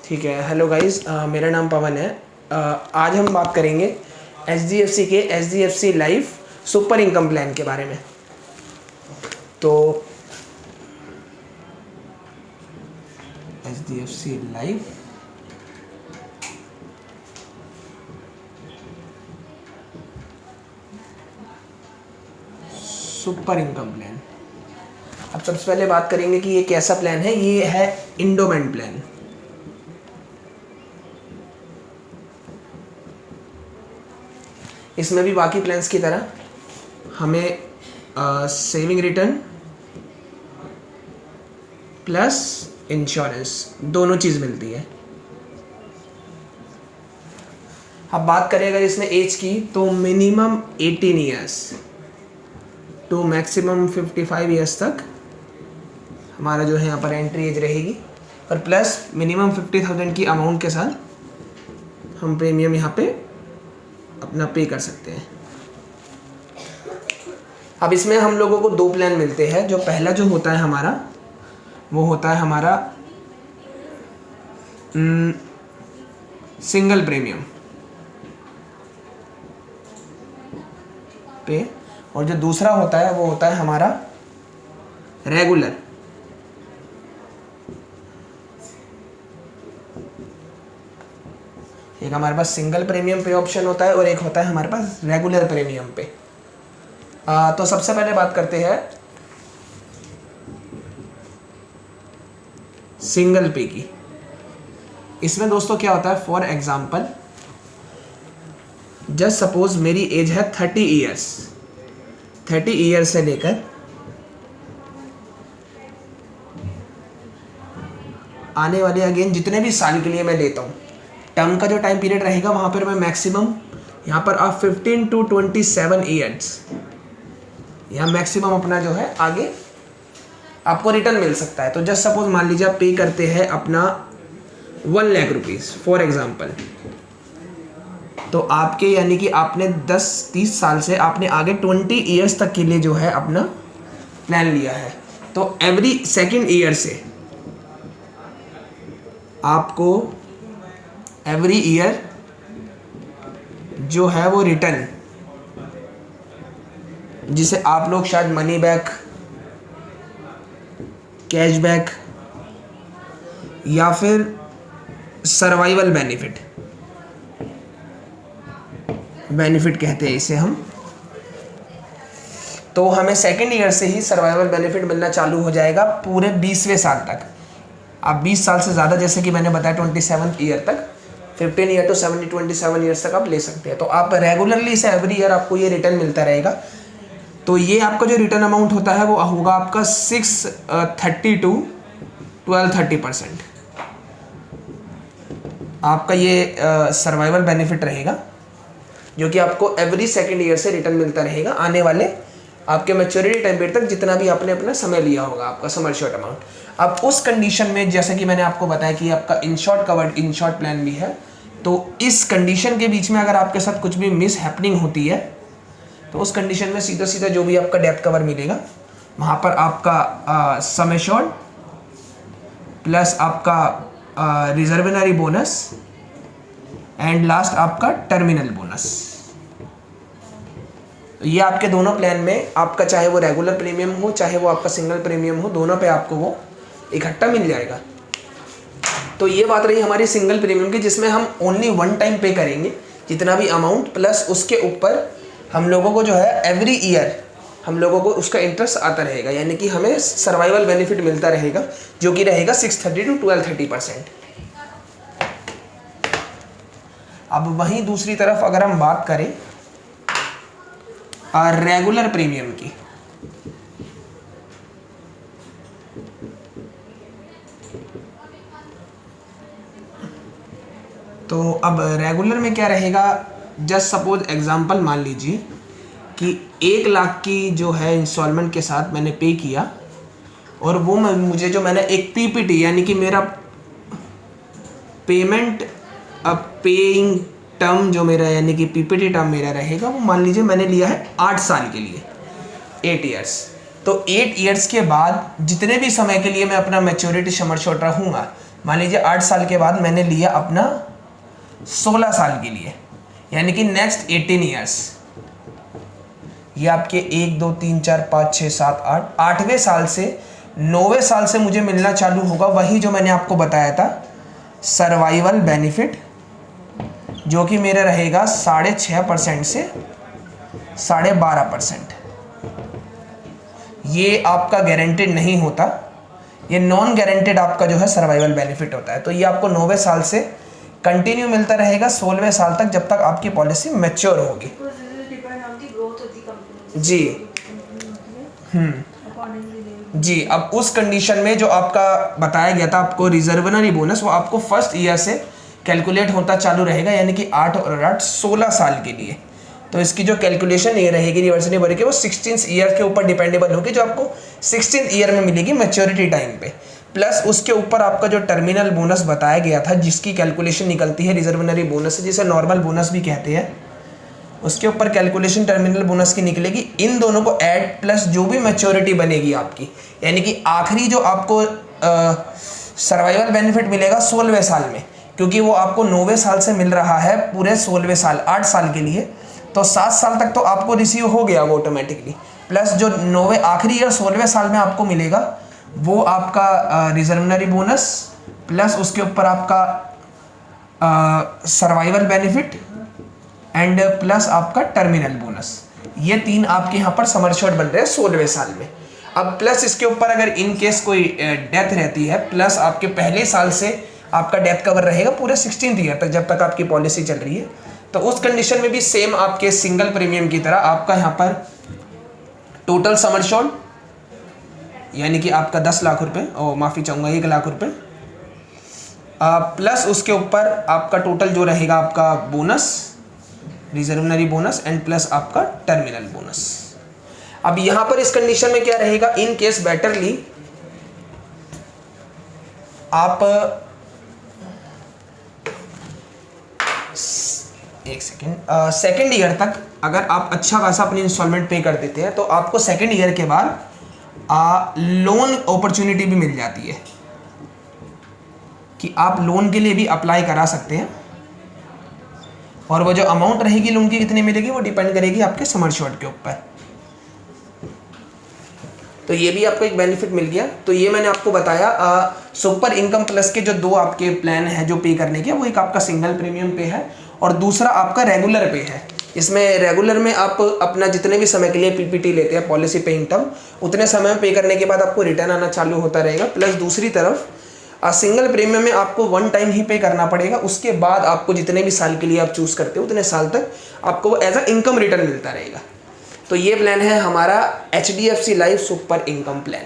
ठीक है। Hello guys, मेरा नाम पवन है। आज हम बात करेंगे HDFC के HDFC life super income plan के बारे में। तो HDFC life super income plan. अब सबसे पहले बात करेंगे कि ये कैसा प्लान है। ये है इंडोमेंट प्लान। इसमें भी बाकी प्लान्स की तरह हमें सेविंग रिटर्न प्लस इंश्योरेंस दोनों चीज़ मिलती है। अब बात करें अगर इसमें एज की, तो minimum 18 years to maximum 55 years तक हमारा जो है यहाँ पर एंट्री एज रहेगी, और प्लस मिनिमम 50,000 की अमाउंट के साथ हम प्रीमियम यहाँ पे अपना पे कर सकते हैं। अब इसमें हम लोगों को दो प्लान मिलते हैं। जो पहला जो होता है हमारा, वो होता है हमारा सिंगल प्रीमियम पे, और जो दूसरा होता है वो होता है हमारा रेगुलर। एक हमारे पास सिंगल प्रीमियम पे ऑप्शन होता है और एक होता है हमारे पास रेगुलर प्रीमियम पे। तो सबसे पहले बात करते हैं सिंगल पे की। इसमें दोस्तों क्या होता है, फॉर एग्जांपल जस्ट सपोज मेरी एज है 30 ईयर्स। 30 ईयर्स से लेकर आने वाले अगेन जितने भी साल के लिए मैं लेता हूँ, टर्म का जो टाइम पीरियड रहेगा वहाँ पर मैं मैक्सिमम यहाँ पर आप 15 to 27 ईयर्स यहाँ मैक्सिमम अपना जो है आगे आपको रिटर्न मिल सकता है। तो जस्ट सपोज मान लीजिए आप पे करते हैं अपना 1 लाख रुपीज़ फॉर एग्जांपल, तो आपके यानी कि आपने 10-30 साल से आपने आगे 20 ईयर्स तक के लिए जो है अपना प्लान लिया है। तो एवरी सेकेंड ईयर से आपको एवरी ईयर जो है वो रिटर्न, जिसे आप लोग शायद मनी बैक, कैशबैक या फिर सर्वाइवल बेनिफिट कहते हैं इसे हम। तो हमें सेकेंड ईयर से ही सर्वाइवल बेनिफिट मिलना चालू हो जाएगा पूरे 20वें साल तक। आप 20 साल से ज़्यादा, जैसे कि मैंने बताया 27 ईयर तक, 15 ईयर टू 27 ईयर्स तक आप ले सकते हैं। तो आप रेगुलरली इसे एवरी ईयर आपको ये रिटर्न मिलता रहेगा। तो ये आपका जो रिटर्न अमाउंट होता है वो होगा आपका 630 to 1230% आपका ये सर्वाइवल बेनिफिट रहेगा, जो कि आपको एवरी सेकेंड ईयर से रिटर्न मिलता रहेगा आने वाले आपके मैच्योरिटी टाइम पीरियड तक, जितना भी आपने अपना समय लिया होगा आपका सम एश्योर्ड अमाउंट। अब उस कंडीशन में जैसे कि मैंने आपको बताया कि आपका इंश्योर्ड कवर्ड इंश्योर्ड प्लान भी है, तो इस कंडीशन के बीच में अगर आपके साथ कुछ भी मिस हैपनिंग होती है, तो उस कंडीशन में सीधा सीधा जो भी आपका डेथ कवर मिलेगा वहाँ पर आपका सम एश्योर्ड प्लस आपका रिजर्वेनरी बोनस एंड लास्ट आपका टर्मिनल बोनस, ये आपके दोनों प्लान में आपका, चाहे वो रेगुलर प्रीमियम हो चाहे वो आपका सिंगल प्रीमियम हो, दोनों पे आपको वो इकट्ठा मिल जाएगा। तो ये बात रही हमारी सिंगल प्रीमियम की, जिसमें हम ओनली वन टाइम पे करेंगे जितना भी अमाउंट, प्लस उसके ऊपर हम लोगों को जो है एवरी ईयर हम लोगों को उसका इंटरेस्ट आता रहेगा, यानी कि हमें सर्वाइवल बेनिफिट मिलता रहेगा, जो कि रहेगा 630 to 1230%। अब वहीं दूसरी तरफ अगर हम बात करें रेगुलर प्रीमियम की, तो अब रेगुलर में क्या रहेगा, जस्ट सपोज एग्जांपल मान लीजिए कि 1 लाख की जो है इंस्टॉलमेंट के साथ मैंने पे किया, और वो मुझे जो मैंने एक पीपीटी यानी कि मेरा पेमेंट पेइंग टर्म जो मेरा यानी कि पीपीटी टर्म मेरा रहेगा, वो मान लीजिए मैंने लिया है 8 साल के लिए, 8 ईयर्स। तो 8 ईयर्स के बाद जितने भी समय के लिए मैं अपना मैच्योरिटी सम एश्योर्ड रहूँगा, मान लीजिए 8 साल के बाद मैंने लिया अपना 16 साल के लिए, यानी कि नेक्स्ट 18 ईयर्स, ये आपके 1 2 3 4 5 6 7 8, 8वें साल से 9वें साल से मुझे मिलना चालू होगा वही जो मैंने आपको बताया था सर्वाइवल बेनिफिट, जो कि मेरा रहेगा 6.5% से 12.5%। ये आपका गारंटेड नहीं होता, ये नॉन गारंटेड आपका जो है सर्वाइवल बेनिफिट होता है। तो ये आपको 9वें साल से कंटिन्यू मिलता रहेगा 16वें साल तक, जब तक आपकी पॉलिसी मैच्योर होगी। जी जी। अब उस कंडीशन में जो आपका बताया गया था आपको रिजर्वनरी बोनस, वो आपको फर्स्ट ईयर से कैलकुलेट होता चालू रहेगा, यानी कि 8 और 8 16 साल के लिए। तो इसकी जो कैलकुलेशन ये रहेगी रिवर्सली बढ़ के वो 16th ईयर के ऊपर डिपेंडेबल होगी, जो आपको 16th ईयर में मिलेगी मैच्योरिटी टाइम पे। प्लस उसके ऊपर आपका जो टर्मिनल बोनस बताया गया था, जिसकी कैलकुलेशन निकलती है रिजर्वनरी बोनस से, जिसे नॉर्मल बोनस भी कहते हैं, उसके ऊपर कैलकुलेशन टर्मिनल बोनस की निकलेगी। इन दोनों को ऐड प्लस जो भी मैच्योरिटी बनेगी आपकी, यानी कि आखिरी जो आपको सर्वाइवल बेनिफिट मिलेगा 16वें साल में, क्योंकि वो आपको 9वें साल से मिल रहा है पूरे 16वें साल 8 साल के लिए, तो 7 साल तक तो आपको रिसीव हो गया वो ऑटोमेटिकली। प्लस जो 9वें आखिरी ईयर 16वें साल में आपको मिलेगा वो आपका रिजर्वनरी बोनस, प्लस उसके ऊपर आपका सर्वाइवल बेनिफिट एंड प्लस आपका टर्मिनल बोनस। ये 3 आपके यहाँ पर सम एश्योर्ड बन रहे हैं 16वें साल में। अब प्लस इसके ऊपर अगर इन केस कोई डेथ रहती है, प्लस आपके पहले साल से आपका डेथ कवर रहेगा पूरे 16th ईयर तक, जब तक आपकी पॉलिसी चल रही है। तो उस कंडीशन में भी सेम आपके सिंगल प्रीमियम की तरह आपका यहाँ पर टोटल सम एश्योर्ड, यानी कि आपका 10 लाख रुपए, और माफ़ी चाहूँगा 1 लाख रुपए, प्लस उसके ऊपर आपका टोटल जो रहेगा आपका बोनस, रिजर्वनरी बोनस एंड प्लस आपका टर्मिनल बोनस। अब यहाँ पर इस कंडीशन में क्या रहेगा, इन केस बेटरली आप एक सेकेंड ईयर तक अगर आप अच्छा खासा अपनी इंस्टॉलमेंट पे कर देते हैं, तो आपको सेकेंड ईयर के बाद लोन अपॉर्चुनिटी भी मिल जाती है कि आप लोन के लिए भी अप्लाई करा सकते हैं, और वो जो अमाउंट रहेगी लोन की कितनी मिलेगी वो डिपेंड करेगी आपके सम एश्योर्ड के ऊपर। तो ये भी आपको एक बेनिफिट मिल गया। तो ये मैंने आपको बताया सुपर इनकम प्लस के जो 2 आपके प्लान हैं जो पे करने के, वो एक आपका सिंगल प्रीमियम पे है और दूसरा आपका रेगुलर पे है। इसमें रेगुलर में आप अपना जितने भी समय के लिए पीपीटी लेते हैं, पॉलिसी पेइंग टर्म, उतने समय में पे करने के बाद आपको रिटर्न आना चालू होता रहेगा। प्लस दूसरी तरफ सिंगल प्रीमियम में आपको 1 टाइम ही पे करना पड़ेगा, उसके बाद आपको जितने भी साल के लिए आप चूज़ करते हो उतने साल तक आपको एज अ इनकम रिटर्न मिलता रहेगा। तो ये प्लान है हमारा HDFC life super income plan.